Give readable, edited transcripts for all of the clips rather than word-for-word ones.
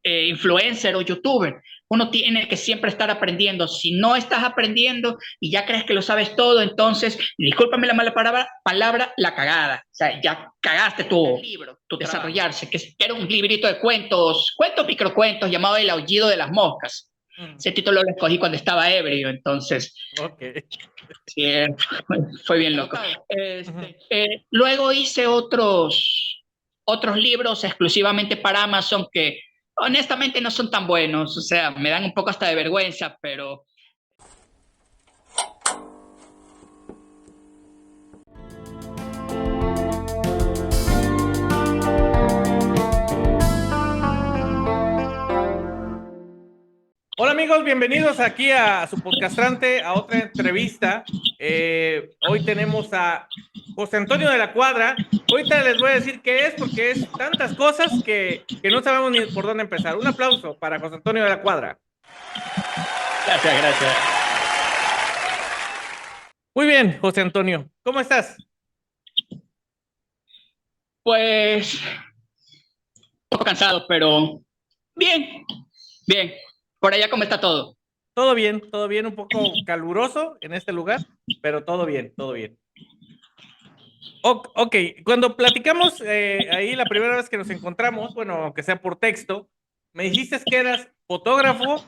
influencer o youtuber. Uno tiene que siempre estar aprendiendo. Si no estás aprendiendo y ya crees que lo sabes todo, entonces, discúlpame la mala palabra, la cagada. O sea, ya cagaste tu libro, tu desarrollarse, que era un librito de cuentos, microcuentos, llamado El aullido de las moscas. Mm. Ese título lo escogí cuando estaba ebrio, entonces Ok. sí, fue bien loco. Ujú. Luego hice otros libros exclusivamente para Amazon que honestamente no son tan buenos, o sea, me dan un poco hasta de vergüenza, pero Hola amigos, bienvenidos aquí a su podcastrante, a otra entrevista. Hoy tenemos a José Antonio de la Cuadra. Ahorita les voy a decir qué es, porque es tantas cosas que no sabemos ni por dónde empezar. Un aplauso para José Antonio de la Cuadra. gracias, gracias. Muy bien, José Antonio, ¿cómo estás? Pues un poco cansado, pero bien, bien. Por allá, ¿cómo está todo? Todo bien, un poco caluroso en este lugar, pero todo bien, todo bien. Ok, cuando platicamos ahí la primera vez que nos encontramos, bueno, aunque sea por texto, me dijiste que eras fotógrafo,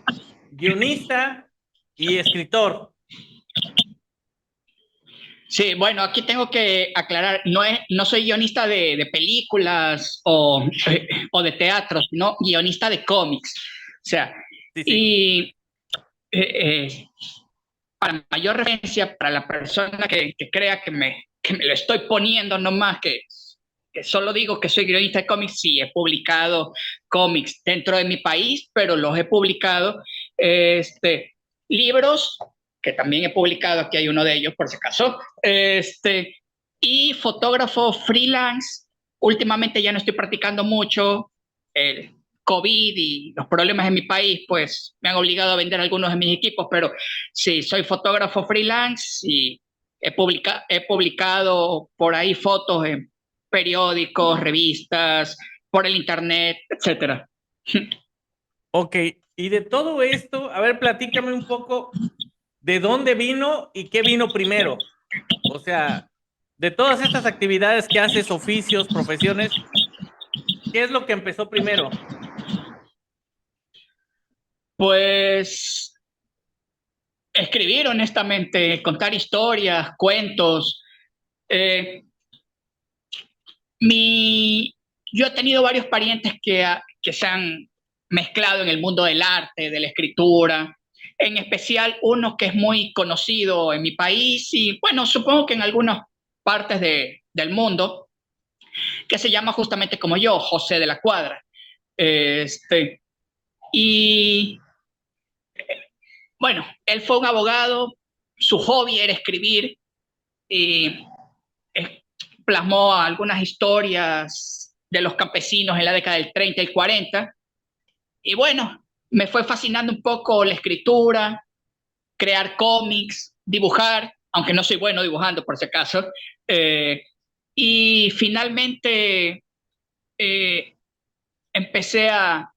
guionista y escritor. Sí, bueno, aquí tengo que aclarar, no soy guionista de películas o de teatro, sino guionista de cómics. O sea, Sí, sí. y para mayor referencia, para la persona que crea que me lo estoy poniendo nomás, que solo digo que soy guionista de cómics, sí, he publicado cómics dentro de mi país, pero los he publicado, libros, que también he publicado, aquí hay uno de ellos por si acaso, y fotógrafo freelance. Últimamente ya no estoy practicando mucho. El COVID y los problemas en mi país, pues me han obligado a vender algunos de mis equipos, pero sí, soy fotógrafo freelance y he publicado por ahí fotos en periódicos, revistas, por el internet, etcétera. Ok, y de todo esto, a ver, platícame un poco de dónde vino y qué vino primero. O sea, de todas estas actividades que haces, oficios, profesiones, ¿qué es lo que empezó primero? Pues escribir honestamente, contar historias, cuentos. Eh, mi, yo he tenido varios parientes que se han mezclado en el mundo del arte, de la escritura, en especial uno que es muy conocido en mi país y bueno, supongo que en algunas partes del mundo, que se llama justamente como yo, José de la Cuadra. Este, y bueno, él fue un abogado, su hobby era escribir y plasmó algunas historias de los campesinos en la década del 30 y 40. Y bueno, me fue fascinando un poco la escritura, crear cómics, dibujar, aunque no soy bueno dibujando por si acaso. Eh, y finalmente eh, empecé a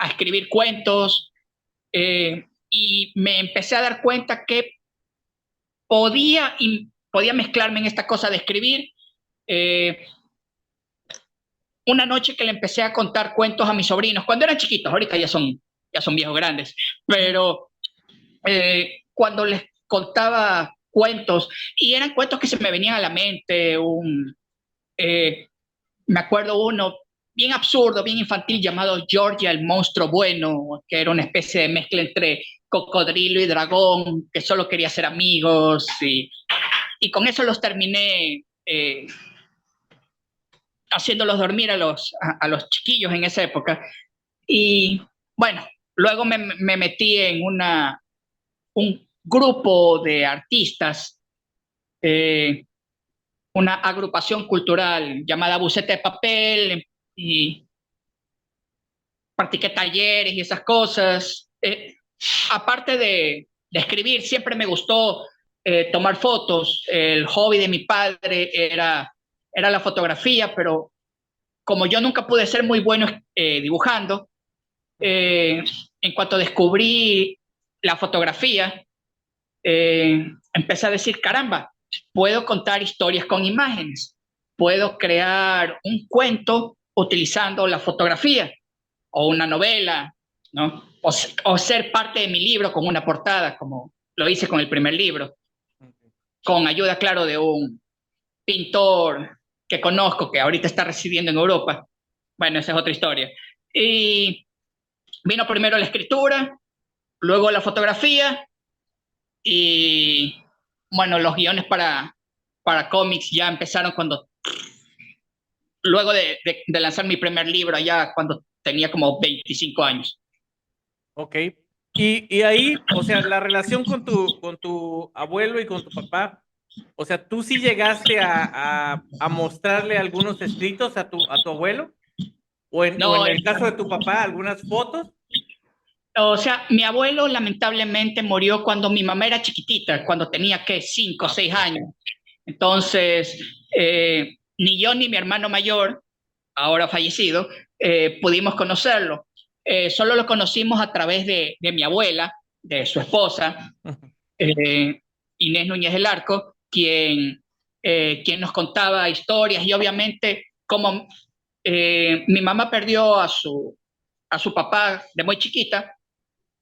escribir cuentos y me empecé a dar cuenta que podía mezclarme en esta cosa de escribir. Eh, una noche que le empecé a contar cuentos a mis sobrinos, cuando eran chiquitos, ahorita ya son viejos grandes, Ujú. pero cuando les contaba cuentos, y eran cuentos que se me venían a la mente, eh, me acuerdo uno bien absurdo, bien infantil, llamado Georgia el monstruo bueno, que era una especie de mezcla entre cocodrilo y dragón, que solo quería ser amigos, y con eso los terminé haciéndolos dormir a los chiquillos en esa época. Y bueno, luego me metí en un grupo de artistas, eh, una agrupación cultural llamada Buceta de Papel, y practiqué talleres y esas cosas. Aparte de escribir, siempre me gustó tomar fotos. El hobby de mi padre era la fotografía, pero como yo nunca pude ser muy bueno dibujando, Eh, en cuanto descubrí la fotografía, empecé a decir, caramba, puedo contar historias con imágenes, puedo crear un cuento utilizando la fotografía o una novela, ¿no? O ser parte de mi libro con una portada, como lo hice con el primer libro, con ayuda, claro, de un pintor que conozco, que ahorita está residiendo en Europa. Bueno, esa es otra historia. Y vino primero la escritura, luego la fotografía y, bueno, los guiones para cómics ya empezaron luego de lanzar mi primer libro, allá cuando tenía como 25 años. Ok. Y ahí, o sea, la relación con tu abuelo y con tu papá, o sea, ¿tú sí llegaste a mostrarle algunos escritos a tu abuelo? O No, en el caso de tu papá, algunas fotos? o sea, mi abuelo lamentablemente murió cuando mi mamá era chiquitita, cuando tenía que 5 o Ah, 6 años. Entonces, ni yo ni mi hermano mayor, ahora fallecido, pudimos conocerlo. Solo lo conocimos a través de mi abuela, de su esposa, eh, Inés Núñez del Arco, quien nos contaba historias y obviamente como mi mamá perdió a su papá de muy chiquita,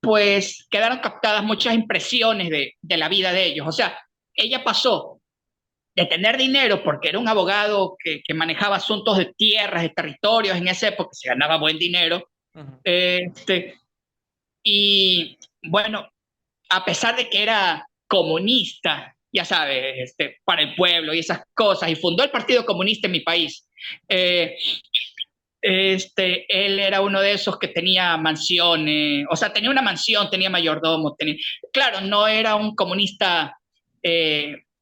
pues quedaron captadas muchas impresiones de la vida de ellos. O sea, ella pasó de tener dinero porque era un abogado que manejaba asuntos de tierras, de territorios en esa época, se ganaba buen dinero. Este, y bueno, a pesar de que era comunista, ya sabes, para el pueblo y esas cosas, y fundó el Partido Comunista en mi país, eh, él era uno de esos que tenía mansiones, o sea, tenía una mansión, tenía mayordomo, claro, no era un comunista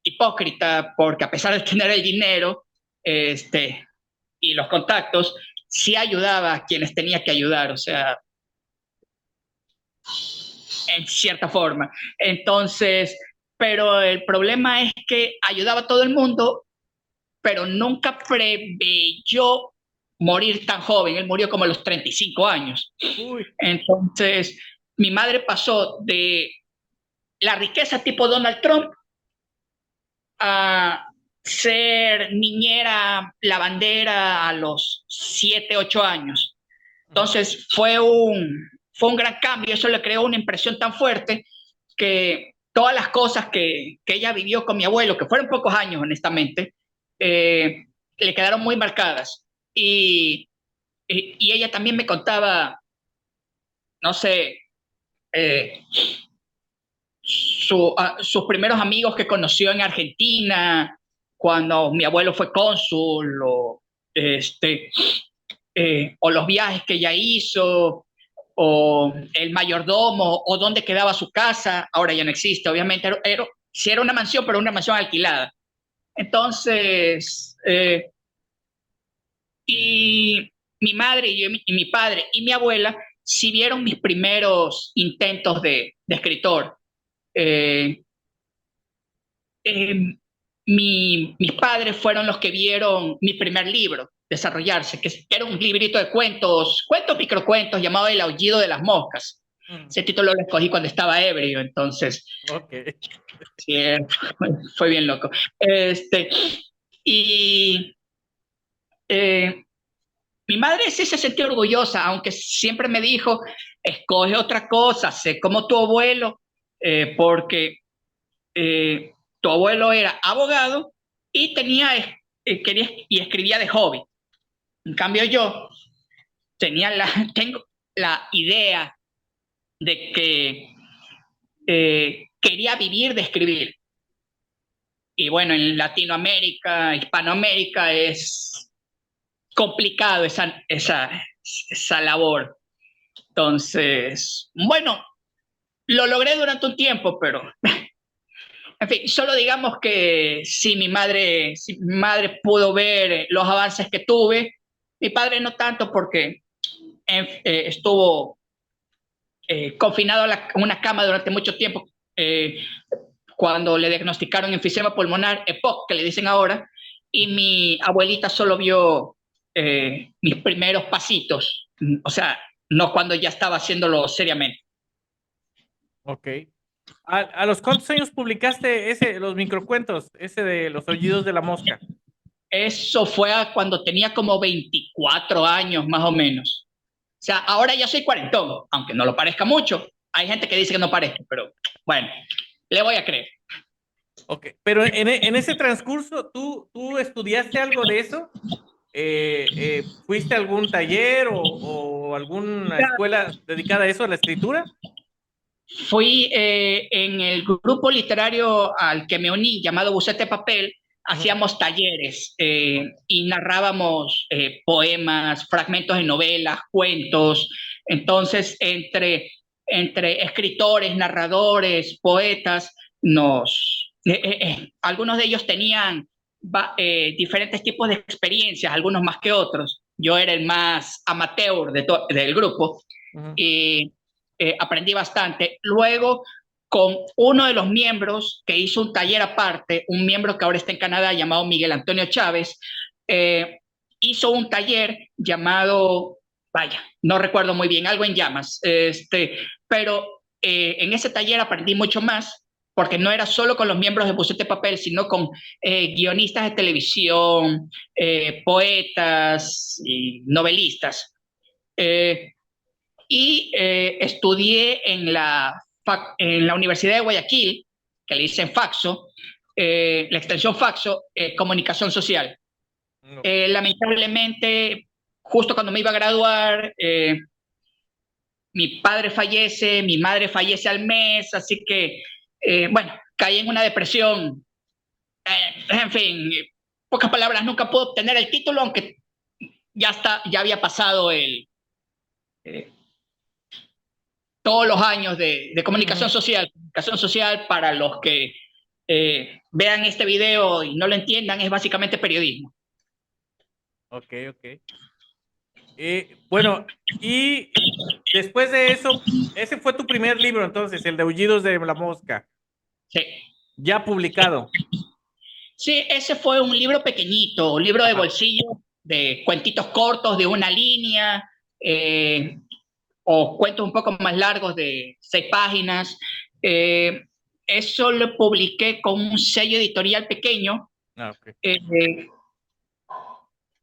hipócrita, porque a pesar de tener el dinero y los contactos, sí ayudaba a quienes tenía que ayudar, o sea, en cierta forma. Entonces, pero el problema es que ayudaba a todo el mundo, pero nunca preveyó morir tan joven. Él murió como a los 35 años. uy. Entonces, mi madre pasó de la riqueza tipo Donald Trump a ser niñera lavandera a los 7 8 años. Entonces, fue un gran cambio. Eso le creó una impresión tan fuerte que todas las cosas que ella vivió con mi abuelo, que fueron pocos años, honestamente, le quedaron muy marcadas. Y ella también me contaba, no sé, eh, sus primeros amigos que conoció en Argentina, cuando mi abuelo fue cónsul, o los viajes que ella hizo, o el mayordomo, o dónde quedaba su casa. Ahora ya no existe, obviamente. Sí era una mansión, pero una mansión alquilada. Entonces, y mi madre y mi padre y mi abuela sí vieron mis primeros intentos de escritor. Eh, eh, mis padres fueron los que vieron mi primer libro desarrollarse, que era un librito de cuentos microcuentos llamado El aullido de las moscas. Ese título lo escogí cuando estaba ebrio, entonces Ok. sí, fue bien loco. Y eh, mi madre sí se sentía orgullosa, aunque siempre me dijo, escoge otra cosa, sé como tu abuelo, porque eh, tu abuelo era abogado y quería y escribía de hobby. En cambio yo tengo la idea de que quería vivir de escribir. Y bueno, en Latinoamérica, Hispanoamérica es complicado esa labor. Entonces, bueno, lo logré durante un tiempo, pero en fin, solo digamos que si mi madre pudo ver los avances que tuve, mi padre no tanto porque estuvo confinado a una cama durante mucho tiempo cuando le diagnosticaron enfisema pulmonar, EPOC, que le dicen ahora, y mi abuelita solo vio mis primeros pasitos. O sea, no cuando ya estaba haciéndolo seriamente. Ok. ¿A los cuántos años publicaste los microcuentos, ese de Los Aullidos de la Mosca? Eso fue cuando tenía como 24 años más o menos. O sea, ahora ya soy cuarentón, aunque no lo parezca mucho. Hay gente que dice que no parezco, pero bueno, le voy a creer. Ok, pero en ese transcurso, ¿tú estudiaste algo de eso? ¿Fuiste a algún taller o alguna escuela dedicada a eso, a la escritura? Fui en el grupo literario al que me uní, llamado Bucete Papel, Ujú. hacíamos talleres y narrábamos poemas, fragmentos de novelas, cuentos. Entonces, entre escritores, narradores, poetas, algunos de ellos tenían diferentes tipos de experiencias, algunos más que otros. Yo era el más amateur del grupo. Ujú. Y aprendí bastante. Luego, con uno de los miembros que hizo un taller aparte, un miembro que ahora está en Canadá llamado Miguel Antonio Chávez, eh, hizo un taller llamado, vaya, no recuerdo muy bien, algo en llamas, pero en ese taller aprendí mucho más porque no era solo con los miembros de Bucete Papel, sino con guionistas de televisión, poetas y novelistas. Eh, y estudié en la Universidad de Guayaquil, que le dicen Faxo, la extensión Faxo, comunicación social. No. Lamentablemente, justo cuando me iba a graduar, mi padre fallece, mi madre fallece al mes, así que, bueno, caí en una depresión. En fin, pocas palabras, nunca pude obtener el título, aunque ya había pasado eh, todos los años de comunicación Ujú. social. Comunicación social, para los que vean este video y no lo entiendan, es básicamente periodismo. Ok, ok. Bueno, y después de eso, ese fue tu primer libro, entonces, el de Aullidos de la Mosca, Sí. ya publicado. Sí, ese fue un libro pequeñito, un libro de Ajá. bolsillo, de cuentitos cortos de una línea, eh, o cuentos un poco más largos de 6 páginas. Eh, Eso lo publiqué con un sello editorial pequeño, Ah, ok. eh,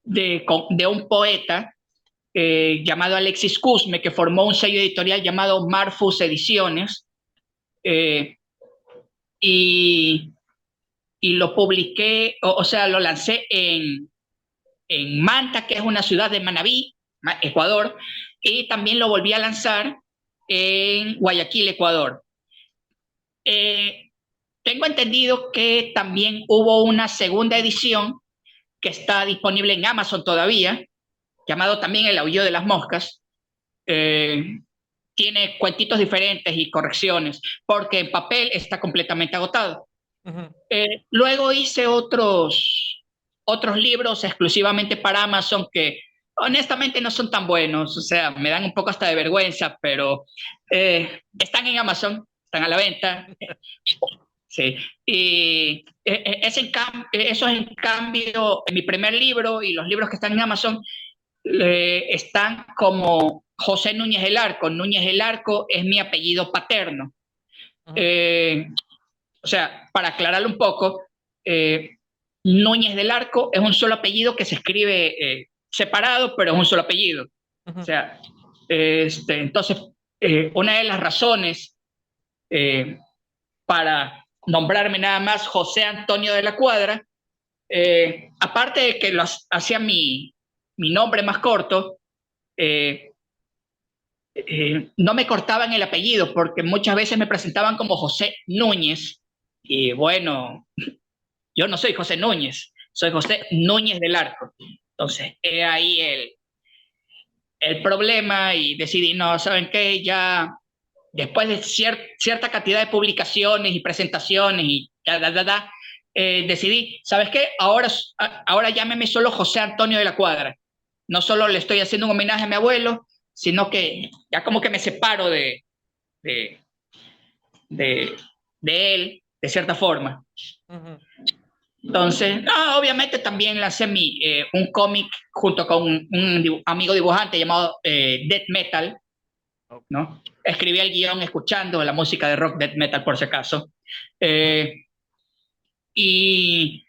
de un poeta llamado Alexis Cusme, que formó un sello editorial llamado Marfus Ediciones, eh, y, y, lo publiqué, o sea, lo lancé en Manta, que es una ciudad de Manabí, Ecuador, y también lo volví a lanzar en Guayaquil, Ecuador. Eh, Tengo entendido que también hubo una segunda edición que está disponible en Amazon todavía, llamado también El Aullido de las Moscas. Eh, Tiene cuentitos diferentes y correcciones, porque en papel está completamente agotado. Ujú. Luego hice otros libros exclusivamente para Amazon que honestamente no son tan buenos, o sea, me dan un poco hasta de vergüenza, pero están en Amazon, están a la venta. Sí, y eso es en cambio, en mi primer libro y los libros que están en Amazon están como José Núñez del Arco. Núñez del Arco es mi apellido paterno. Ujú. Eh, o sea, para aclararlo un poco, eh, Núñez del Arco es un solo apellido que se escribe separado, pero es un solo apellido. O Ujú. sea, entonces, una de las razones eh, para nombrarme nada más José Antonio de la Cuadra, aparte de que hacía mi nombre más corto, eh, no me cortaban el apellido porque muchas veces me presentaban como José Núñez. Y bueno, yo no soy José Núñez, soy José Núñez del Arco. Entonces, he ahí el problema y decidí, no, ¿saben qué? Ya después de cierta cantidad de publicaciones y presentaciones y decidí, ¿sabes qué? Ahora llámeme solo José Antonio de la Cuadra. No solo le estoy haciendo un homenaje a mi abuelo, sino que ya como que me separo de, de, de él, de cierta forma. Ujú. Entonces, no, obviamente también lancé un cómic junto con un amigo dibujante llamado Death Metal, ¿no? Escribí el guión escuchando la música de rock death metal, por si acaso. Eh, y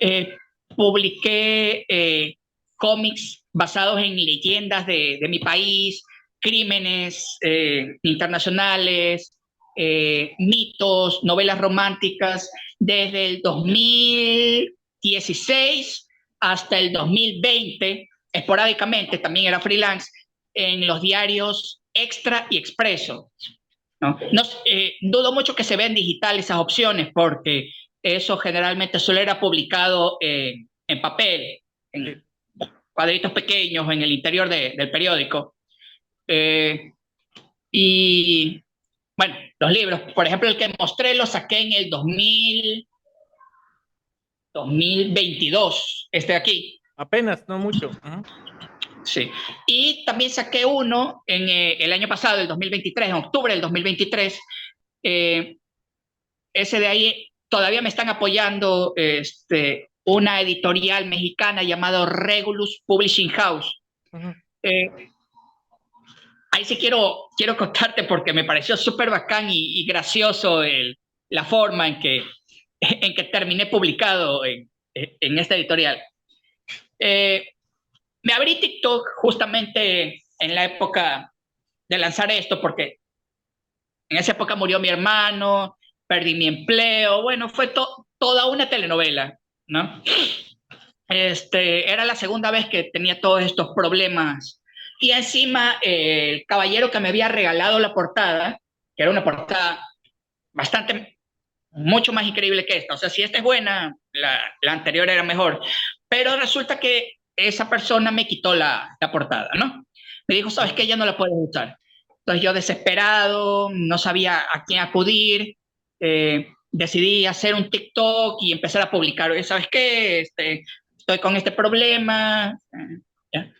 eh, publiqué cómics basados en leyendas de mi país, crímenes internacionales, mitos, novelas románticas, desde el 2016 hasta el 2020, esporádicamente, también era freelance, en los diarios Extra y Expreso. ¿No? No, dudo mucho que se vean digital esas opciones porque eso generalmente solo era publicado en papel, en cuadritos pequeños en el interior del periódico. Eh, y bueno, los libros, por ejemplo, el que mostré lo saqué en el 2022, este de aquí. Apenas, no mucho. Sí. Y también saqué uno en el año pasado, el 2023, en octubre del 2023. Eh, Ese de ahí todavía me están apoyando una editorial mexicana llamada Regulus Publishing House. Eh, Ahí sí quiero contarte porque me pareció súper bacán y gracioso la forma en que terminé publicado en esta editorial. Eh, Me abrí TikTok justamente en la época de lanzar esto porque en esa época murió mi hermano, perdí mi empleo, bueno, fue toda una telenovela, ¿no? Era la segunda vez que tenía todos estos problemas. Y encima, el caballero que me había regalado la portada, que era una portada bastante, mucho más increíble que esta. O sea, si esta es buena, la anterior era mejor. Pero resulta que esa persona me quitó la portada, ¿no? Me dijo, ¿sabes qué? Ya no la puedes usar. Entonces yo desesperado, no sabía a quién acudir, decidí hacer un TikTok y empezar a publicar. Oye, ¿sabes qué? Estoy con este problema. ¿Ya?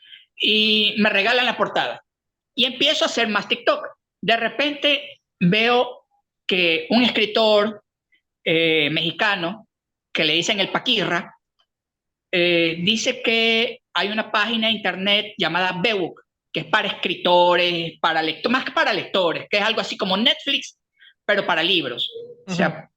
Y me regalan la portada. Y empiezo a hacer más TikTok. De repente veo que un escritor mexicano, que le dicen el Paquirra, dice que hay una página de internet llamada Bebook, que es para escritores, para lectores, más que para lectores, que es algo así como Netflix, pero para libros. O sea,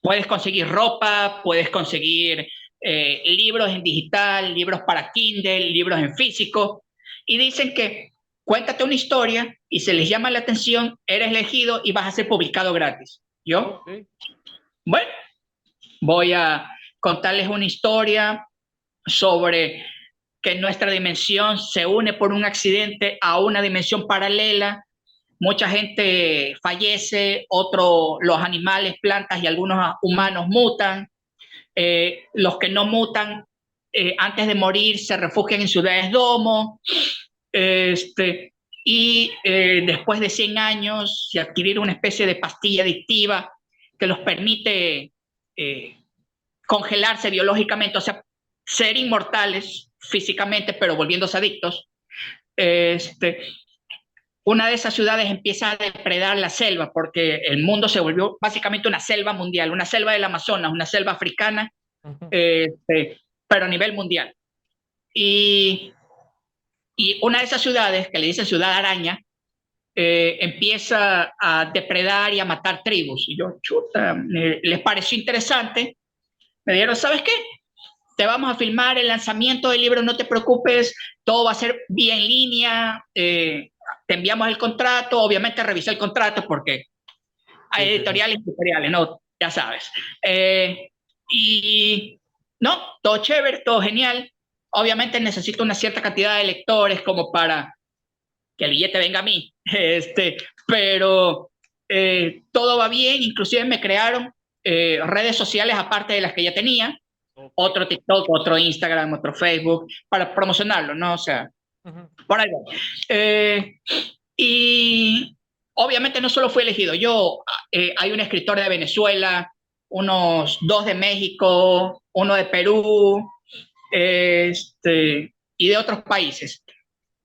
puedes conseguir ropa, puedes conseguir libros en digital, libros para Kindle, libros en físico, y dicen que cuéntate una historia y se les llama la atención, eres elegido y vas a ser publicado gratis. Yo, bueno, voy a contarles una historia sobre que nuestra dimensión se une por un accidente a una dimensión paralela. Mucha gente fallece, otros, los animales, plantas y algunos humanos mutan. Los que no mutan, antes de morir, se refugian en ciudades domo. Y después de 100 años, se adquirir una especie de pastilla adictiva que los permite congelarse biológicamente, o sea, ser inmortales físicamente, pero volviéndose adictos. Este, una de esas ciudades empieza a depredar la selva, porque el mundo se volvió básicamente una selva mundial, una selva del Amazonas, una selva africana, pero a nivel mundial. Y, y una de esas ciudades, que le dicen Ciudad Araña, empieza a depredar y a matar tribus. Y yo, chuta, les pareció interesante. Me dijeron, ¿sabes qué? Te vamos a filmar el lanzamiento del libro, no te preocupes, todo va a ser vía en línea, te enviamos el contrato, obviamente revisé el contrato porque hay editoriales y editoriales, ¿no? Ya sabes. Y no, todo chévere, todo genial. Obviamente necesito una cierta cantidad de lectores como para que el billete venga a mí, pero todo va bien, inclusive me crearon redes sociales aparte de las que ya tenía, otro TikTok, otro Instagram, otro Facebook, para promocionarlo, ¿no? O sea, por ahí va. Y obviamente no solo fui elegido yo, hay un escritor de Venezuela, unos dos de México, uno de Perú, y de otros países,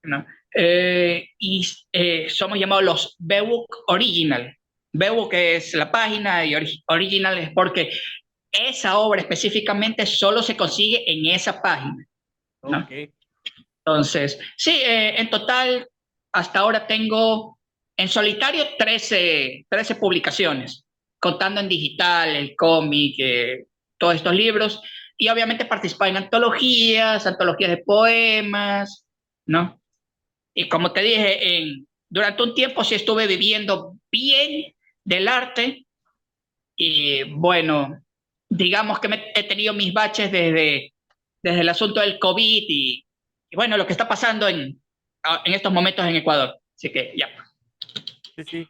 ¿no? Y somos llamados los Bebook Original. Bebook es la página y Original es porque esa obra específicamente solo se consigue en esa página, ¿no? Ok. Entonces, sí, en total, hasta ahora tengo en solitario 13 publicaciones, contando en digital, el cómic, todos estos libros, y obviamente participar en antologías de poemas, ¿no? Y como te dije, durante un tiempo sí estuve viviendo bien del arte, y bueno, digamos que he tenido mis baches desde el asunto del COVID y bueno, lo que está pasando en estos momentos en Ecuador. Así que ya. Sí, sí.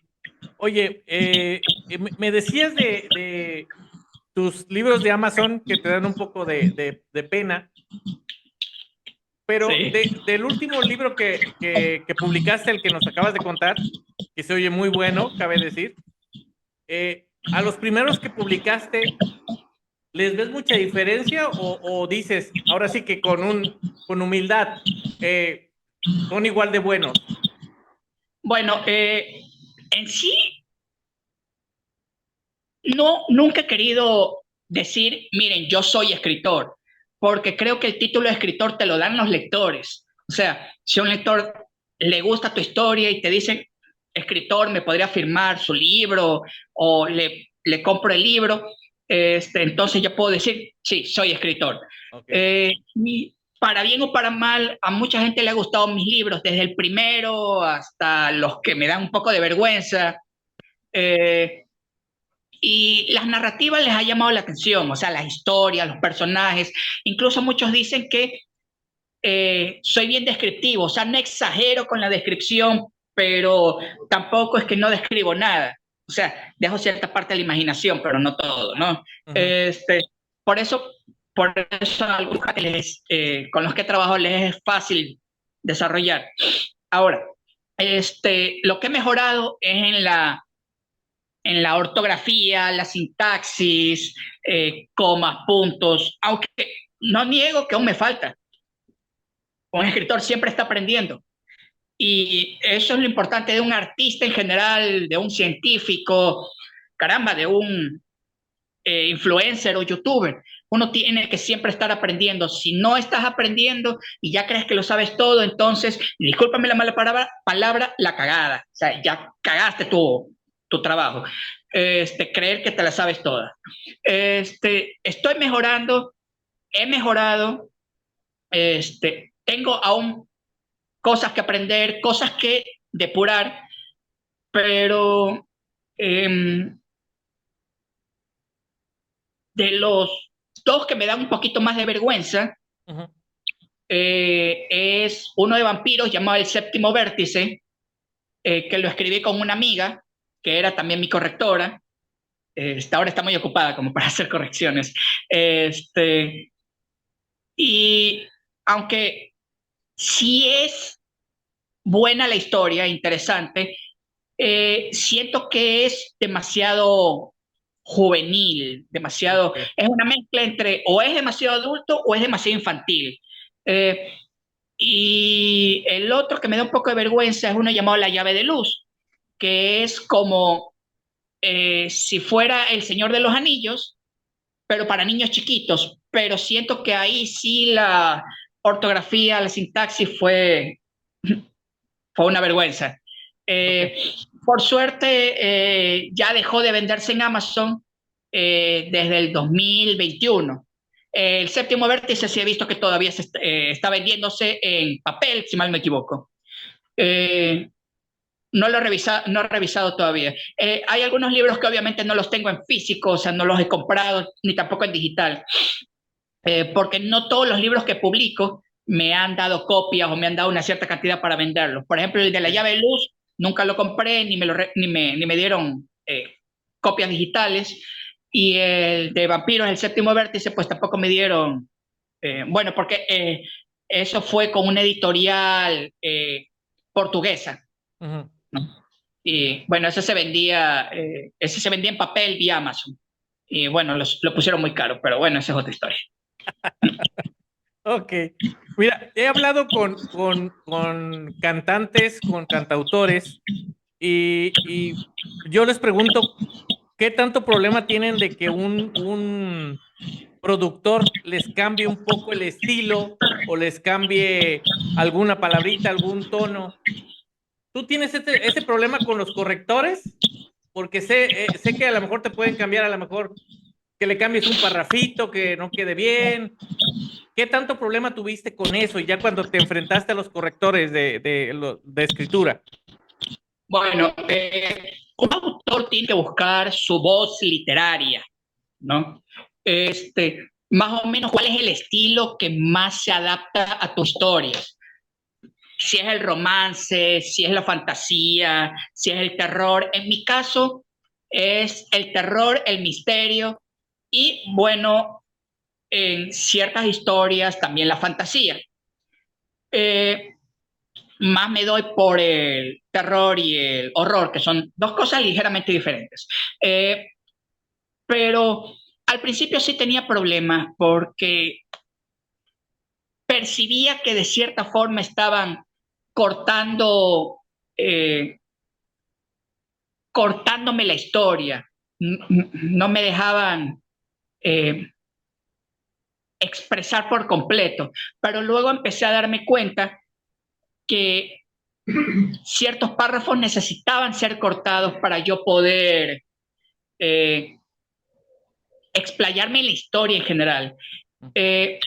Oye, me decías de tus libros de Amazon que te dan un poco de pena, pero Sí. del último libro que publicaste, el que nos acabas de contar, que se oye muy bueno, cabe decir, a los primeros que publicaste, ¿les ves mucha diferencia o dices, ahora sí que con humildad, eh, son igual de buenos? Bueno, en sí, no, nunca he querido decir, miren, yo soy escritor, porque creo que el título de escritor te lo dan los lectores. O sea, si a un lector le gusta tu historia y te dicen, escritor, me podría firmar su libro o le compro el libro, entonces yo puedo decir, sí, soy escritor. Ok. Para bien o para mal, a mucha gente le ha gustado mis libros, desde el primero hasta los que me dan un poco de vergüenza. Eh, y las narrativas les ha llamado la atención, o sea, las historias, los personajes. Incluso muchos dicen que soy bien descriptivo, o sea, no exagero con la descripción, pero tampoco es que no describo nada. O sea, dejo cierta parte de la imaginación, pero no todo, ¿no? Ujú. Este, por eso, por eso a algunos con los que trabajo les es fácil desarrollar. Ahora, lo que he mejorado es en la ortografía, la sintaxis, comas, puntos, aunque no niego que aún me falta. Un escritor siempre está aprendiendo. Y eso es lo importante de un artista en general, de un científico, caramba, de un influencer o youtuber. Uno tiene que siempre estar aprendiendo. Si no estás aprendiendo y ya crees que lo sabes todo, entonces, discúlpame la mala palabra, la cagada. O sea, ya cagaste tu trabajo. Creer que te la sabes toda. Estoy mejorando, he mejorado, tengo aún cosas que aprender, cosas que depurar, pero eh, de los dos que me dan un poquito más de vergüenza, Ujú. es uno de vampiros llamado El Séptimo Vértice, que lo escribí con una amiga, que era también mi correctora. Ahora está muy ocupada como para hacer correcciones. Y aunque sí es buena la historia, interesante, siento que es demasiado juvenil, demasiado, Ok. es una mezcla entre o es demasiado adulto o es demasiado infantil. Eh, y el otro que me da un poco de vergüenza es uno llamado La llave de luz, que es como si fuera El Señor de los Anillos, pero para niños chiquitos. Pero siento que ahí sí la ortografía, la sintaxis fue una vergüenza. Ok. Eh, por suerte, ya dejó de venderse en Amazon desde el 2021. El Séptimo Vértice sí he visto que todavía está vendiéndose en papel, si mal no me equivoco. Eh, no he revisado todavía. Hay algunos libros que obviamente no los tengo en físico, o sea, no los he comprado, ni tampoco en digital, porque no todos los libros que publico me han dado copias o me han dado una cierta cantidad para venderlos. Por ejemplo, el de La llave de luz, nunca lo compré, ni me dieron copias digitales. Y el de Vampiros, el séptimo vértice, pues tampoco me dieron, bueno, porque eso fue con una editorial portuguesa, Ujú. ¿no? Y bueno, ese se vendía en papel vía Amazon. Y bueno, lo pusieron muy caro, pero bueno, esa es otra historia. Ok. Mira, he hablado con cantantes, con cantautores, y yo les pregunto, ¿qué tanto problema tienen de que un productor les cambie un poco el estilo o les cambie alguna palabrita, algún tono? ¿Tú tienes ese problema con los correctores? Porque sé que a lo mejor te pueden cambiar, a lo mejor que le cambies un parrafito que no quede bien. ¿Qué tanto problema tuviste con eso ya cuando te enfrentaste a los correctores de escritura? Bueno, un autor tiene que buscar su voz literaria, ¿no? Más o menos cuál es el estilo que más se adapta a tus historias. Si es el romance, si es la fantasía, si es el terror. En mi caso es el terror, el misterio y, bueno, en ciertas historias también la fantasía. Eh, Más me doy por el terror y el horror, que son dos cosas ligeramente diferentes. Eh, pero al principio sí tenía problemas porque percibía que de cierta forma estaban cortando, eh, cortándome la historia. No me dejaban eh, expresar por completo, pero luego empecé a darme cuenta que ciertos párrafos necesitaban ser cortados para yo poder eh, explayarme en la historia en general. Eh,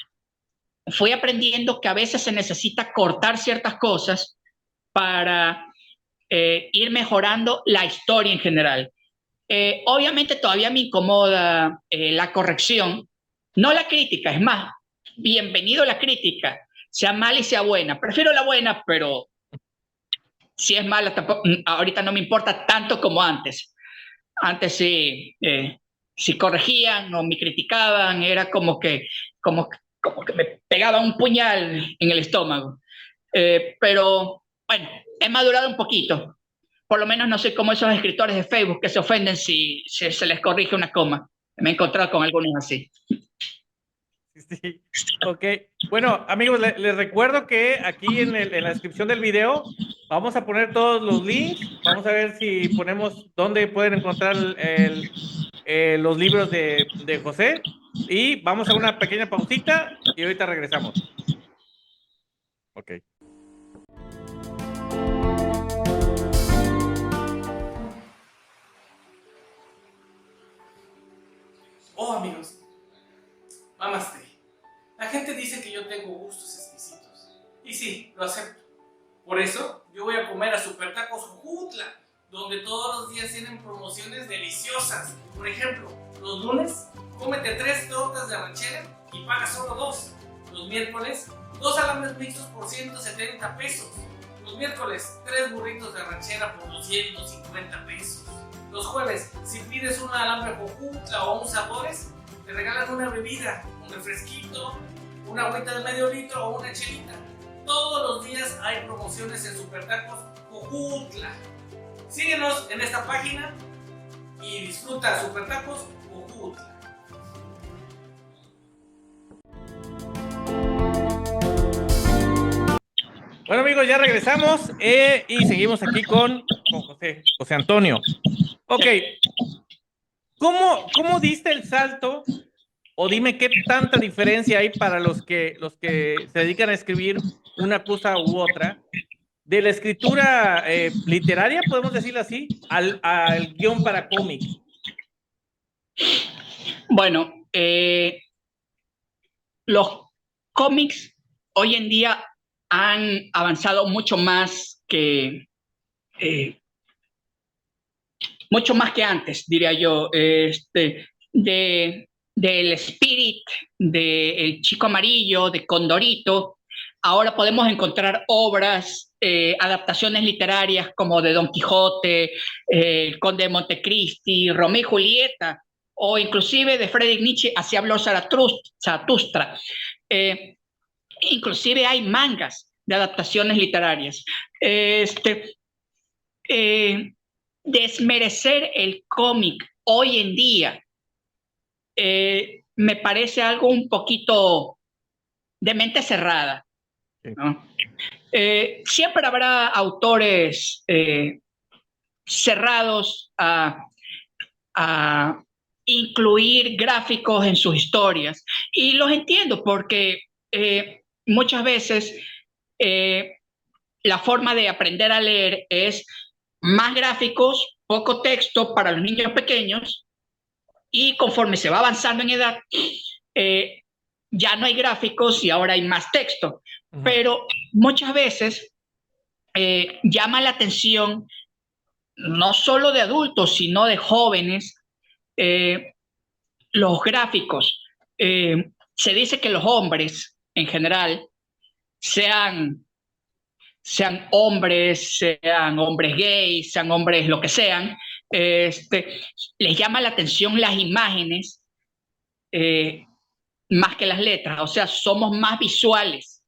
Fui aprendiendo que a veces se necesita cortar ciertas cosas para ir mejorando la historia en general. Obviamente todavía me incomoda la corrección, no la crítica, es más, bienvenido la crítica, sea mala y sea buena. Prefiero la buena, pero si es mala, tampoco, ahorita no me importa tanto como antes. Antes sí, si corregían o me criticaban, era como que me pegaba un puñal en el estómago. Pero bueno, he madurado un poquito. Por lo menos no soy como esos escritores de Facebook que se ofenden si se les corrige una coma. Me he encontrado con algunos así. Sí, ok. Bueno, amigos, les recuerdo que aquí en la descripción del video vamos a poner todos los links. Vamos a ver si ponemos dónde pueden encontrar los libros de José. Y vamos a una pequeña pausita y ahorita regresamos. Ok. Oh, amigos, mamaste. La gente dice que yo tengo gustos exquisitos. Y sí, lo acepto. Por eso, yo voy a comer a Super Tacos Jujutla, donde todos los días tienen promociones deliciosas. Por ejemplo, los lunes, cómete 3 tortas de ranchera y paga solo 2. Los miércoles, 2 alambres mixtos por 170 pesos. Los miércoles, 3 burritos de ranchera por 250 pesos. Los jueves, si pides un alambre Jujutla o un sabores, te regalan una bebida, un refresquito, una agüita de medio litro o una chelita. Todos los días hay promociones en Super Tacos Jujutla. Síguenos en esta página y disfruta Super Tacos Jujutla. Bueno, amigos, ya regresamos y seguimos aquí con José Antonio. Ok, ¿cómo diste el salto? O dime qué tanta diferencia hay para los que se dedican a escribir una cosa u otra, de la escritura literaria, podemos decirlo así, al guión para cómic. Bueno, los cómics hoy en día han avanzado eh, mucho más que antes, diría yo. Del Spirit, del Chico Amarillo, de Condorito, ahora podemos encontrar obras, adaptaciones literarias como de Don Quijote, El Conde de Montecristi, Romeo y Julieta, o inclusive de Friedrich Nietzsche, Así habló Zaratustra. Eh, Inclusive hay mangas de adaptaciones literarias. Eh, Desmerecer el cómic hoy en día me parece algo un poquito de mente cerrada, ¿no? Siempre habrá autores cerrados a incluir gráficos en sus historias. Y los entiendo porque muchas veces la forma de aprender a leer es más gráficos, poco texto para los niños pequeños, y conforme se va avanzando en edad, ya no hay gráficos y ahora hay más texto. Pero muchas veces llama la atención no solo de adultos, sino de jóvenes, los gráficos. Se dice que los hombres, en general, sean hombres gays, sean hombres lo que sean, les llama la atención las imágenes más que las letras. O sea, somos más visuales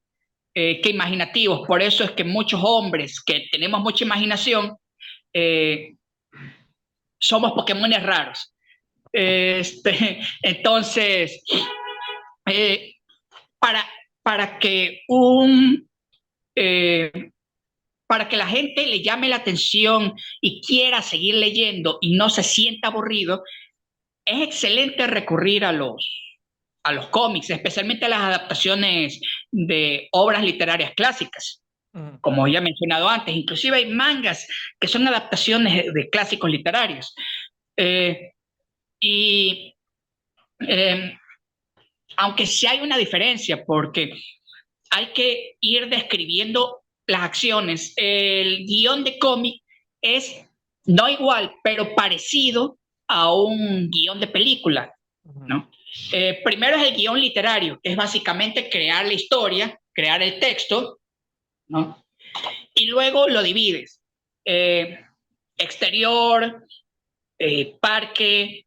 que imaginativos. Por eso es que muchos hombres que tenemos mucha imaginación somos Pokémones raros. Entonces, para que para que la gente le llame la atención y quiera seguir leyendo y no se sienta aburrido, es excelente recurrir a los cómics, especialmente a las adaptaciones de obras literarias clásicas, como ya he mencionado antes. Inclusive hay mangas que son adaptaciones de clásicos literarios. Aunque sí hay una diferencia, porque hay que ir describiendo las acciones. El guión de cómic es no igual, pero parecido a un guión de película, ¿no? Primero es el guión literario, que es básicamente crear la historia, crear el texto, ¿no? Y luego lo divides. Exterior, parque,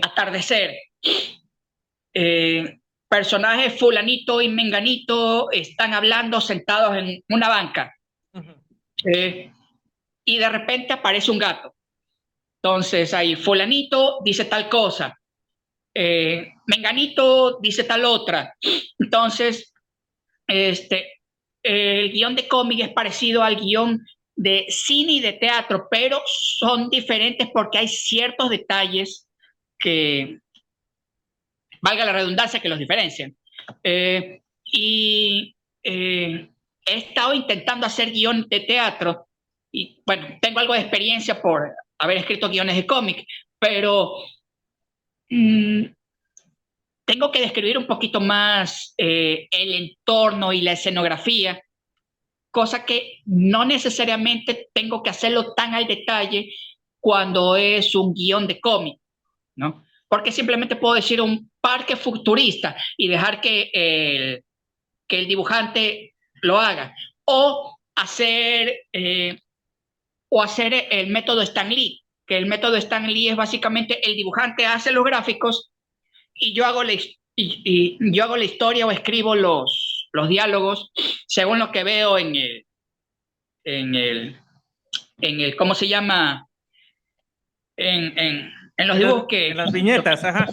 atardecer. Personajes fulanito y menganito están hablando sentados en una banca. Y de repente aparece un gato. Entonces ahí fulanito dice tal cosa, menganito dice tal otra. Entonces el guión de cómic es parecido al guión de cine y de teatro, pero son diferentes porque hay ciertos detalles que, valga la redundancia, que los diferencian. He estado intentando hacer guión de teatro y, bueno, tengo algo de experiencia por haber escrito guiones de cómic, pero tengo que describir un poquito más el entorno y la escenografía, cosa que no necesariamente tengo que hacerlo tan al detalle cuando es un guión de cómic, ¿no? Porque simplemente puedo decir un parque futurista y dejar que el dibujante lo haga. O hacer el método Stan Lee, que el método Stan Lee es básicamente el dibujante hace los gráficos y yo hago la historia o escribo los diálogos según lo que veo en el ¿cómo se llama? En los dibujos que... En las viñetas, ajá.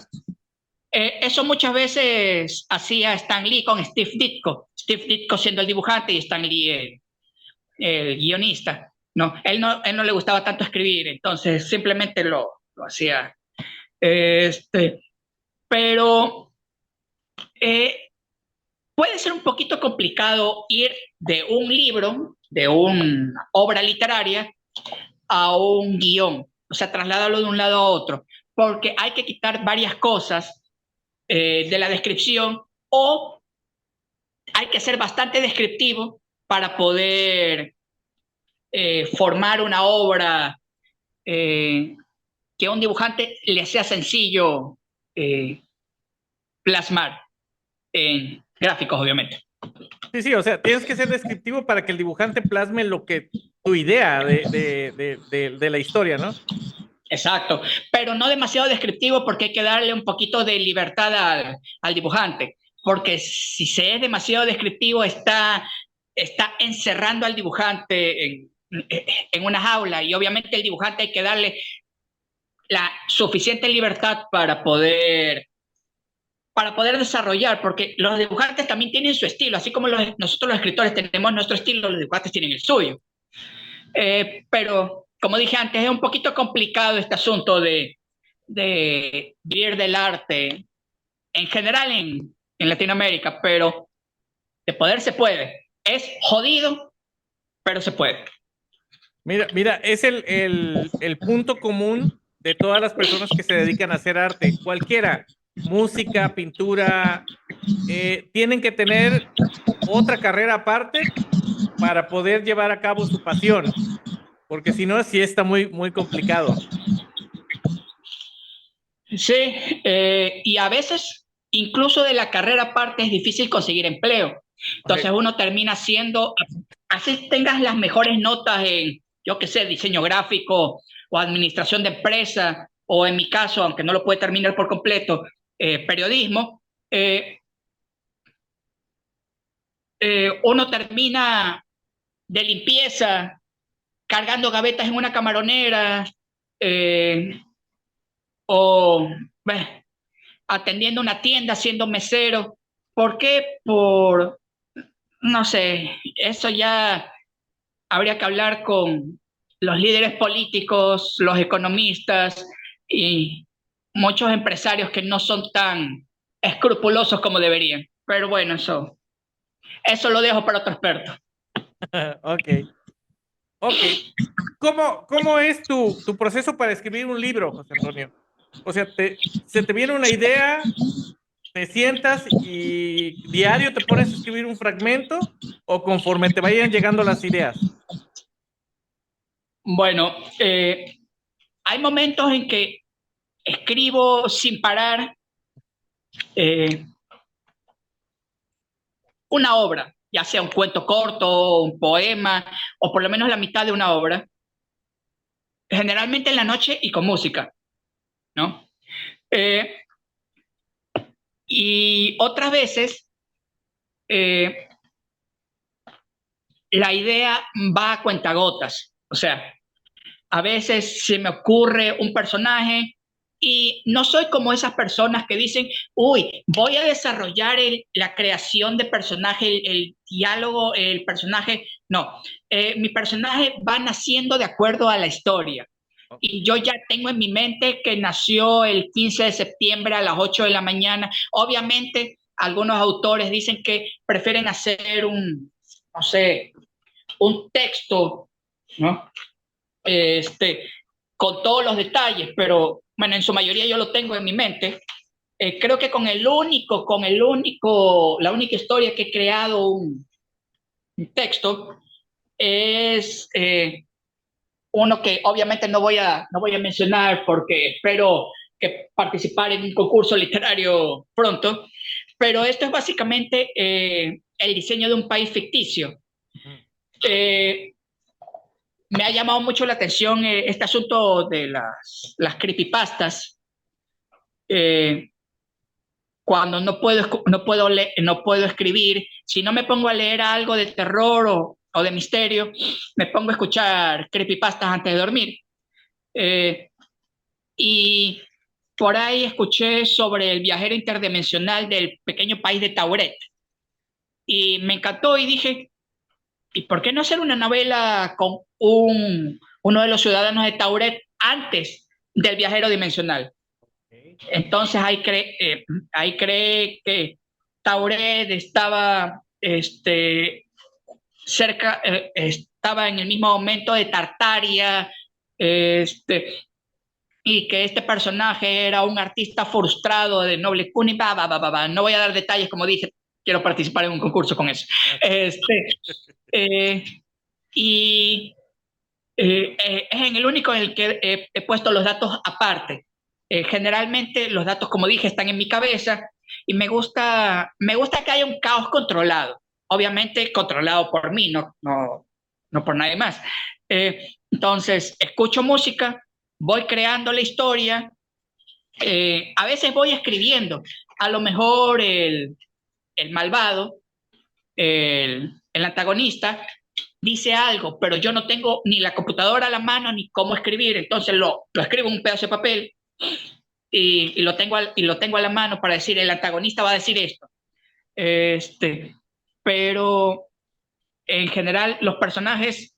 Eso muchas veces hacía Stan Lee con Steve Ditko. Steve Ditko siendo el dibujante y Stan Lee el guionista. No, él no le gustaba tanto escribir, entonces simplemente lo hacía. Pero puede ser un poquito complicado ir de un libro, de una obra literaria, a un guión. O sea, trasladarlo de un lado a otro, porque hay que quitar varias cosas de la descripción, o hay que ser bastante descriptivo para poder formar una obra que a un dibujante le sea sencillo plasmar en gráficos, obviamente. Sí, o sea, tienes que ser descriptivo para que el dibujante plasme tu idea de la historia, ¿no? Exacto, pero no demasiado descriptivo, porque hay que darle un poquito de libertad al dibujante, porque si se es demasiado descriptivo está encerrando al dibujante en una jaula, y obviamente el dibujante hay que darle la suficiente libertad para poder desarrollar, porque los dibujantes también tienen su estilo, así como nosotros los escritores tenemos nuestro estilo, los dibujantes tienen el suyo. Pero como dije antes, es un poquito complicado este asunto de de vivir del arte en general en Latinoamérica, pero de poder se puede. Es jodido, pero se puede. Mira, es el punto común de todas las personas que se dedican a hacer arte, cualquiera, música, pintura, tienen que tener otra carrera aparte para poder llevar a cabo su pasión, porque si no, sí está muy complicado. Sí, y a veces, incluso de la carrera aparte, es difícil conseguir empleo. Entonces uno termina siendo, así tengas las mejores notas en, yo qué sé, diseño gráfico o administración de empresa, o en mi caso, aunque no lo puede terminar por completo, periodismo, uno termina de limpieza, cargando gavetas en una camaronera, eh, o bueno, atendiendo una tienda, siendo mesero. ¿Por qué? No sé, eso ya habría que hablar con los líderes políticos, los economistas y muchos empresarios que no son tan escrupulosos como deberían. Pero bueno, eso lo dejo para otro experto. Ok, ok. ¿Cómo es tu proceso para escribir un libro, José Antonio? O sea, se te viene una idea, te sientas y diario te pones a escribir un fragmento o conforme te vayan llegando las ideas. Bueno, hay momentos en que escribo sin parar eh, una obra, ya sea un cuento corto, un poema, o por lo menos la mitad de una obra, generalmente en la noche y con música, ¿no? Eh, y otras veces eh, la idea va a cuentagotas, o sea, a veces se me ocurre un personaje y no soy como esas personas que dicen, uy, voy a desarrollar la creación de personaje, el diálogo, el personaje. No, mi personaje va naciendo de acuerdo a la historia. Y yo ya tengo en mi mente que nació el 15 de septiembre a las 8 de la mañana. Obviamente, algunos autores dicen que prefieren hacer no sé, un texto, ¿no? Este, con todos los detalles, pero bueno, en su mayoría yo lo tengo en mi mente. Creo que la única historia que he creado un texto es uno que obviamente no voy a mencionar porque espero que participar en un concurso literario pronto, pero esto es básicamente el diseño de un país ficticio. Eh, Me ha llamado mucho la atención este asunto de las creepypastas. Eh, Cuando no puedo escribir, si no me pongo a leer algo de terror o de misterio, me pongo a escuchar creepypastas antes de dormir. Eh, y por ahí escuché sobre el viajero interdimensional del pequeño país de Tauret. Y me encantó y dije, ¿y por qué no hacer una novela con uno de los ciudadanos de Tauret antes del viajero dimensional? Entonces ahí cree que Tauret estaba estaba en el mismo momento de Tartaria, este, y que este personaje era un artista frustrado de noble cuna y no voy a dar detalles, como dije, quiero participar en un concurso con eso. Eh, y es en el único en el que he puesto los datos aparte. Generalmente los datos, como dije, están en mi cabeza y me gusta que haya un caos controlado. Obviamente controlado por mí, no por nadie más. Entonces, escucho música, voy creando la historia, a veces voy escribiendo. A lo mejor el malvado, el antagonista, dice algo, pero yo no tengo ni la computadora a la mano ni cómo escribir, entonces lo escribo en un pedazo de papel y lo tengo a la mano para decir, el antagonista va a decir esto. Pero en general los personajes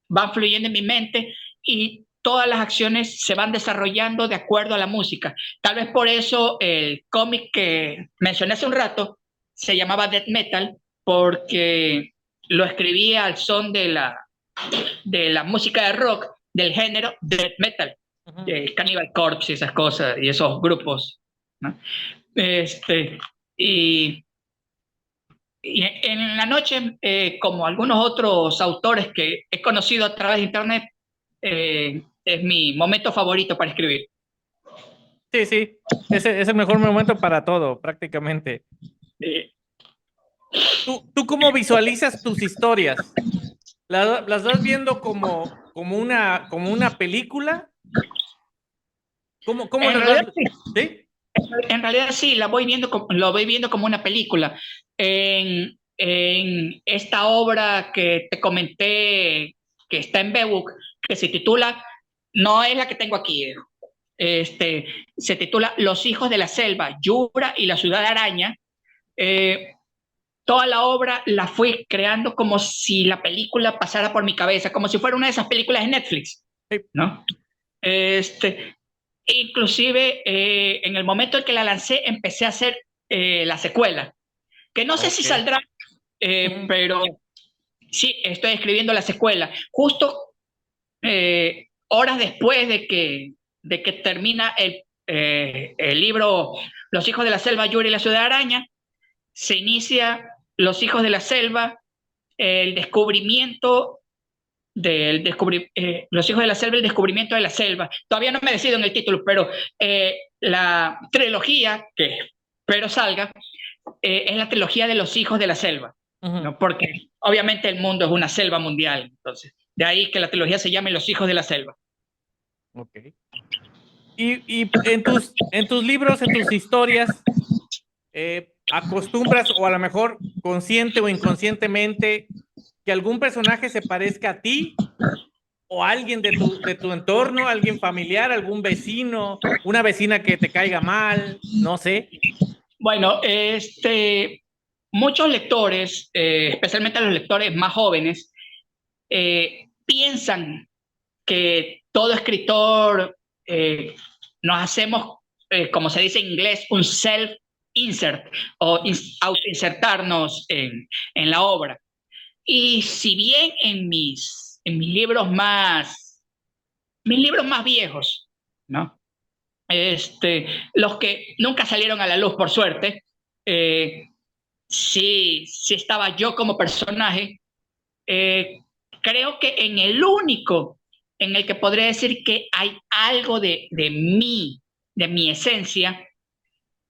van fluyendo en mi mente y todas las acciones se van desarrollando de acuerdo a la música. Tal vez por eso el cómic que mencioné hace un rato se llamaba Death Metal, porque lo escribía al son de la música de rock del género Death Metal, Cannibal Corpse y esas cosas, y esos grupos, ¿no? Y, y en la noche, como algunos otros autores que he conocido a través de internet, es mi momento favorito para escribir. Sí, sí, ese es el mejor momento para todo, prácticamente. Eh, ¿Tú cómo visualizas tus historias? ¿Las vas viendo como una película? ¿Cómo en las realidad, vas? sí. ¿Sí? En realidad sí, lo voy viendo como una película. En esta obra que te comenté, que está en Bebook, que se titula, no es la que tengo aquí, se titula Los hijos de la selva, Yura y la ciudad araña. Eh, Toda la obra la fui creando como si la película pasara por mi cabeza, como si fuera una de esas películas de Netflix, Sí. ¿no? Este, Inclusive en el momento en que la lancé empecé a hacer la secuela, que no sé si Ok. saldrá, pero sí, estoy escribiendo la secuela. Justo horas después de que termina el libro Los hijos de la selva, Yuri y la ciudad araña, se inicia Los hijos de la selva, el descubrimiento Los hijos de la selva, el descubrimiento de la selva. Todavía no me decido en el título, pero la trilogía que espero salga es la trilogía de los hijos de la selva, ¿no? Porque obviamente el mundo es una selva mundial, entonces de ahí que la trilogía se llame Los hijos de la selva. Ok. Y en tus libros, en tus historias, acostumbras, o a lo mejor consciente o inconscientemente, que algún personaje se parezca a ti o a alguien de tu entorno, alguien familiar, algún vecino, una vecina que te caiga mal, no sé. Bueno, muchos lectores, especialmente los lectores más jóvenes, piensan que todo escritor nos hacemos, como se dice en inglés, un self-insert o autoinsertarnos en la obra. Y si bien en mis libros más viejos, ¿no? Los que nunca salieron a la luz, por suerte, eh, sí estaba yo como personaje. eh, Creo que en el único en el que podré decir que hay algo de mi esencia,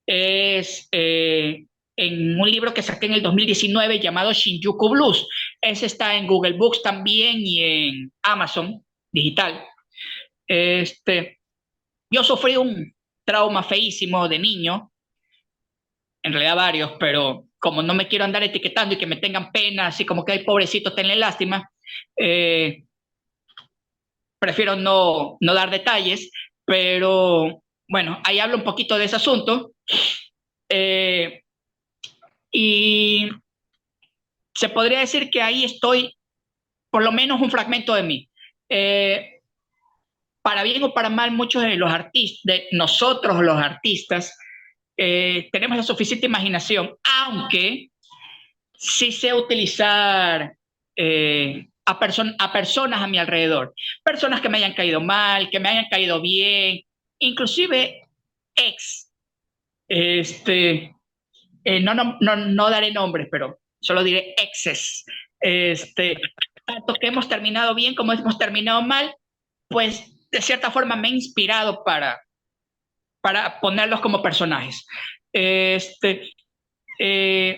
es en un libro que saqué en el 2019 llamado Shinjuku Blues. Ese está en Google Books también y en Amazon digital. Este, yo sufrí un trauma feísimo de niño, en realidad varios, pero como no me quiero andar etiquetando y que me tengan pena, así como que hay pobrecito, tenle lástima, eh, prefiero no dar detalles, pero bueno, ahí hablo un poquito de ese asunto. Eh, y se podría decir que ahí estoy, por lo menos un fragmento de mí. Eh, para bien o para mal, muchos de los artistas, de nosotros los artistas, tenemos la suficiente imaginación, aunque sí sé utilizar a personas a mi alrededor, personas que me hayan caído mal, que me hayan caído bien, inclusive ex. Este, no daré nombres, pero solo diré exes. Tanto que hemos terminado bien como hemos terminado mal, pues de cierta forma me he inspirado para ponerlos como personajes.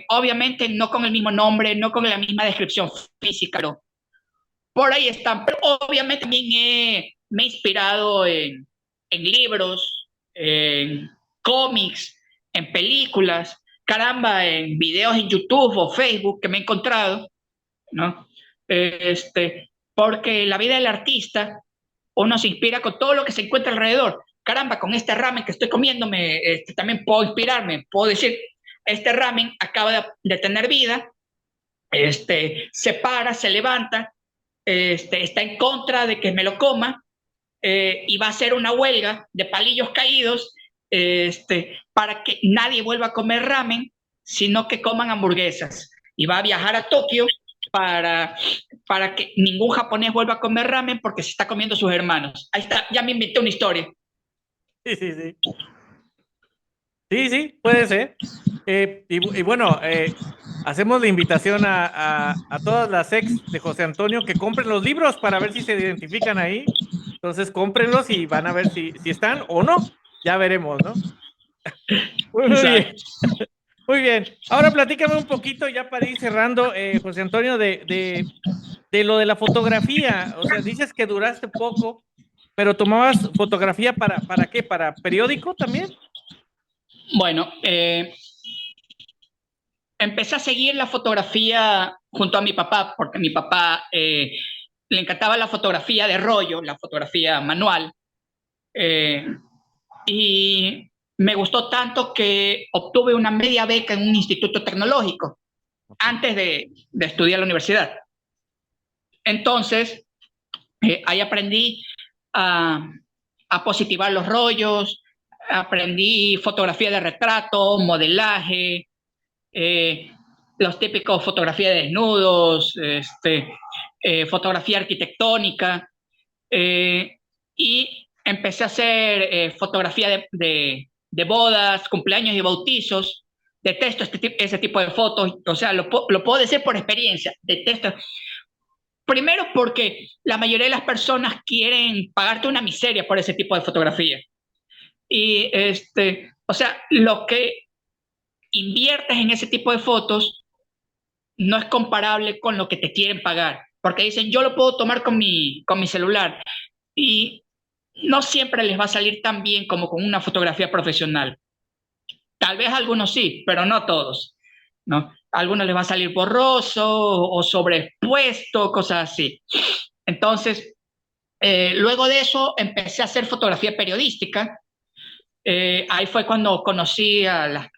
Obviamente no con el mismo nombre, no con la misma descripción física, pero por ahí están. Pero obviamente también me he inspirado en libros, en cómics, en películas, caramba, en videos en YouTube o Facebook que me he encontrado, ¿no? Porque la vida del artista, uno se inspira con todo lo que se encuentra alrededor. Caramba, con este ramen que estoy comiéndome, también puedo inspirarme, puedo decir, este ramen acaba de tener vida, se para, se levanta, está en contra de que me lo coma, y va a hacer una huelga de palillos caídos para que nadie vuelva a comer ramen, sino que coman hamburguesas. Y va a viajar a Tokio para, para que ningún japonés vuelva a comer ramen porque se está comiendo sus hermanos. Ahí está, ya me inventé una historia. Sí, sí, sí. Sí, sí, puede ser. Y bueno, hacemos la invitación a todas las ex de José Antonio que compren los libros para ver si se identifican ahí. Entonces, cómprenlos y van a ver si están o no. Ya veremos, ¿no? Muy bien, Exacto. muy bien. Ahora platícame un poquito, ya para ir cerrando, José Antonio, de lo de la fotografía. O sea, dices que duraste poco, pero tomabas fotografía ¿para qué? ¿Para periódico también? Bueno, empecé a seguir la fotografía junto a mi papá, porque a mi papá le encantaba la fotografía de rollo, la fotografía manual, eh, y me gustó tanto que obtuve una media beca en un instituto tecnológico antes de estudiar la universidad. Entonces, ahí aprendí a, a positivar los rollos, aprendí fotografía de retrato, modelaje, eh, los típicos fotografía de desnudos, fotografía arquitectónica, y empecé a hacer fotografía de bodas, cumpleaños y bautizos. Detesto ese tipo de fotos, o sea, lo puedo decir por experiencia, detesto. Primero porque la mayoría de las personas quieren pagarte una miseria por ese tipo de fotografía. Y o sea, lo que inviertes en ese tipo de fotos no es comparable con lo que te quieren pagar, porque dicen, yo lo puedo tomar con mi celular, y no siempre les va a salir tan bien como con una fotografía profesional. Tal vez algunos sí, pero no todos, ¿no? A algunos les va a salir borroso o sobreexpuesto, cosas así. Entonces, luego de eso empecé a hacer fotografía periodística. Ahí fue cuando conocí a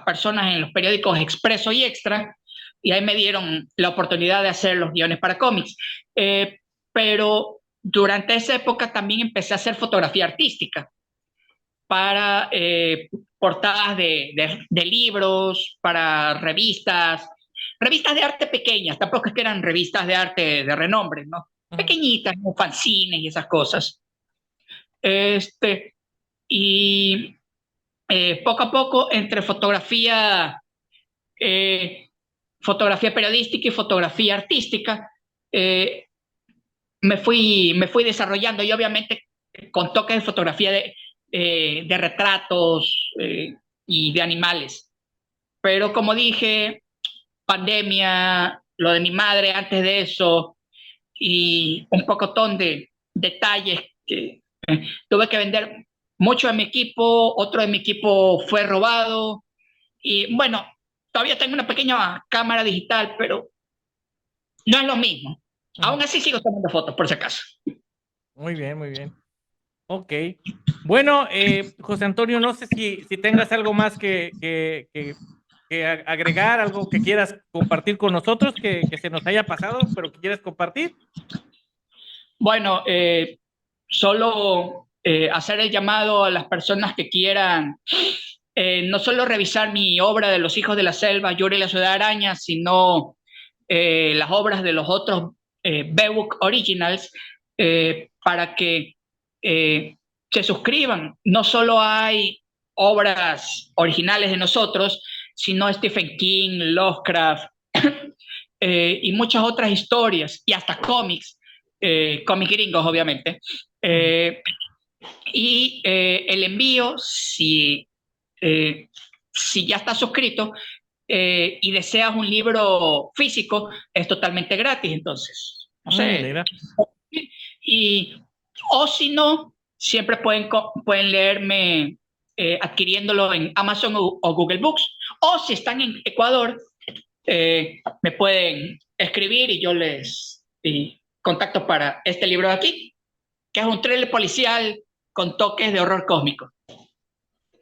personas en los periódicos Expreso y Extra, y ahí me dieron la oportunidad de hacer los guiones para cómics. Pero durante esa época también empecé a hacer fotografía artística para portadas de libros, para revistas de arte pequeñas, tampoco es que eran revistas de arte de renombre, ¿no? Ujú. Pequeñitas, como fanzines y esas cosas. Este, y poco a poco, entre eh, fotografía periodística y fotografía artística, eh, me fui desarrollando, y obviamente con toques de fotografía de retratos y de animales. Pero como dije, pandemia, lo de mi madre antes de eso, y un pocotón de detalles que tuve que vender mucho de mi equipo, otro de mi equipo fue robado, y bueno, todavía tengo una pequeña cámara digital, pero no es lo mismo. Ujú. Aún así sigo tomando fotos, por si acaso. Muy bien, muy bien. Ok. Bueno, José Antonio, no sé si tengas algo más que agregar, algo que quieras compartir con nosotros, que se nos haya pasado, pero que quieras compartir. Bueno, solo hacer el llamado a las personas que quieran no solo revisar mi obra de Los Hijos de la Selva, Yuri y la Ciudad Araña, sino las obras de los otros Beobook Originals, para que se suscriban. No solo hay obras originales de nosotros, sino Stephen King, Lovecraft, y muchas otras historias, y hasta cómics, cómics gringos, obviamente. Ujú. Eh, el envío, si ya estás suscrito y deseas un libro físico, es totalmente gratis. Entonces, no sé. Mira. Y, o si no, siempre pueden leerme adquiriéndolo en Amazon o Google Books. O si están en Ecuador, me pueden escribir y yo les contacto para este libro de aquí, que es un thriller policial con toques de horror cósmico.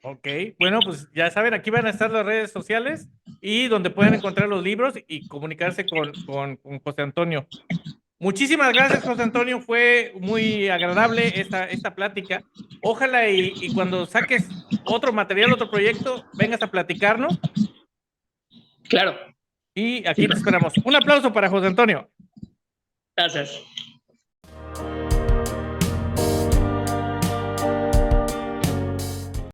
Ok, bueno, pues ya saben, aquí van a estar las redes sociales y donde pueden encontrar los libros y comunicarse con José Antonio. Muchísimas gracias, José Antonio. Fue muy agradable esta plática. Ojalá y cuando saques otro material, otro proyecto, vengas a platicarnos. Claro, Y aquí te esperamos. Un aplauso para José Antonio. gracias.